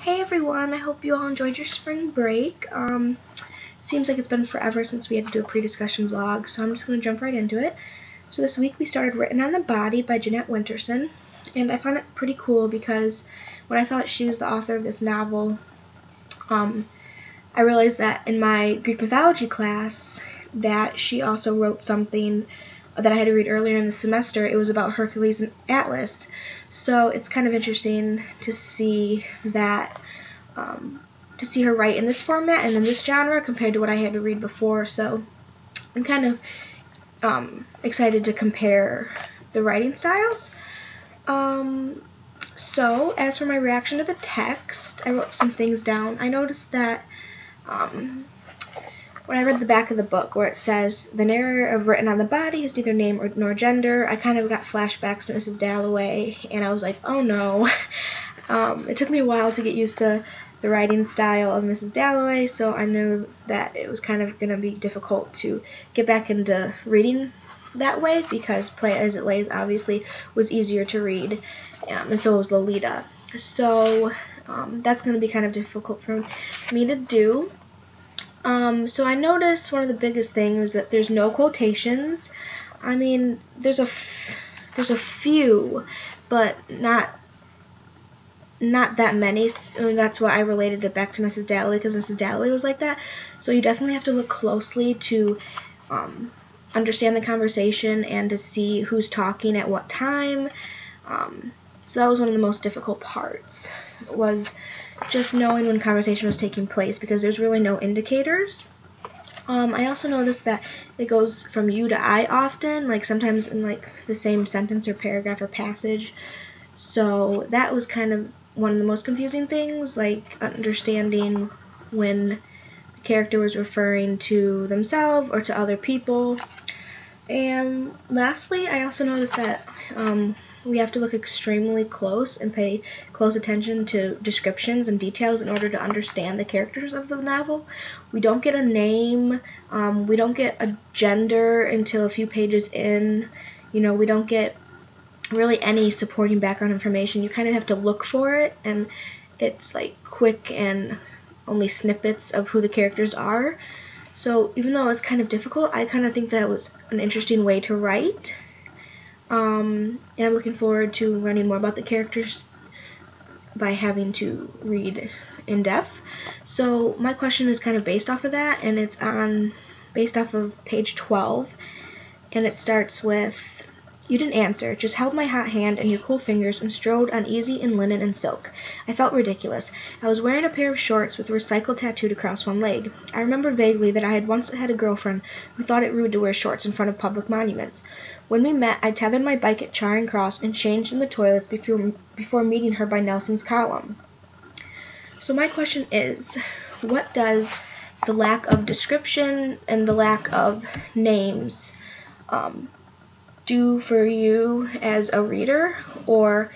Hey everyone, I hope you all enjoyed your spring break. Seems like it's been forever since we had to do a pre-discussion vlog, so I'm just going to jump right into it. So this week we started Written on the Body by Winterson, and I found it pretty cool because when I saw that she was the author of this novel, I realized that in my Greek mythology class that she also wrote something that I had to read earlier in the semester. It was about Hercules and Atlas. So it's kind of interesting to see that, to see her write in this format and in this genre compared to what I had to read before. So I'm kind of excited to compare the writing styles. So as for my reaction to the text, I wrote some things down. I noticed that when I read the back of the book where it says, the narrator of Written on the Body is neither name nor gender, I kind of got flashbacks to Mrs. Dalloway, and I was like, oh no. It took me a while to get used to the writing style of Mrs. Dalloway, so I knew that it was kind of going to be difficult to get back into reading that way, because Play As It Lays obviously was easier to read, and so was Lolita. So that's going to be kind of difficult for me to do. So I noticed one of the biggest things is that there's no quotations. I mean, there's a few, but not that many. So that's why I related it back to Mrs. Dalloway, because Mrs. Dalloway was like that. So you definitely have to look closely to understand the conversation and to see who's talking at what time. So that was one of the most difficult parts, was just knowing when conversation was taking place, because there's really no indicators. I also noticed that it goes from you to I often, like sometimes in like the same sentence or paragraph or passage. So that was kind of one of the most confusing things, like understanding when the character was referring to themselves or to other people. And lastly, I also noticed that we have to look extremely close and pay close attention to descriptions and details in order to understand the characters of the novel. We don't get a name, we don't get a gender until a few pages in, we don't get really any supporting background information. You kind of have to look for it, and it's like quick and only snippets of who the characters are. So even though it's kind of difficult, I kind of think that was an interesting way to write. And I'm looking forward to learning more about the characters by having to read in depth. So my question is kind of based off of that, and it's based off of page 12, and it starts with, you didn't answer, just held my hot hand in your cool fingers and strode uneasy in linen and silk. I felt ridiculous. I was wearing a pair of shorts with recycled tattooed across one leg. I remember vaguely that I had once had a girlfriend who thought it rude to wear shorts in front of public monuments. When we met, I tethered my bike at Charing Cross and changed in the toilets before meeting her by Nelson's Column. So my question is, what does the lack of description and the lack of names do for you as a reader, or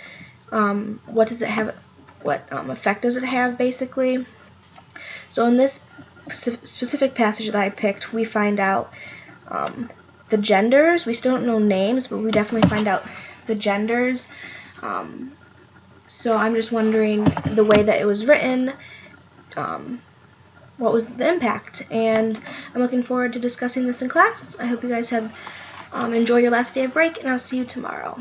what does it have? What effect does it have, basically? So in this specific passage that I picked, we find out the genders. We still don't know names, but we definitely find out the genders. So I'm just wondering, the way that it was written, what was the impact? And I'm looking forward to discussing this in class. I hope you guys have enjoy your last day of break, and I'll see you tomorrow.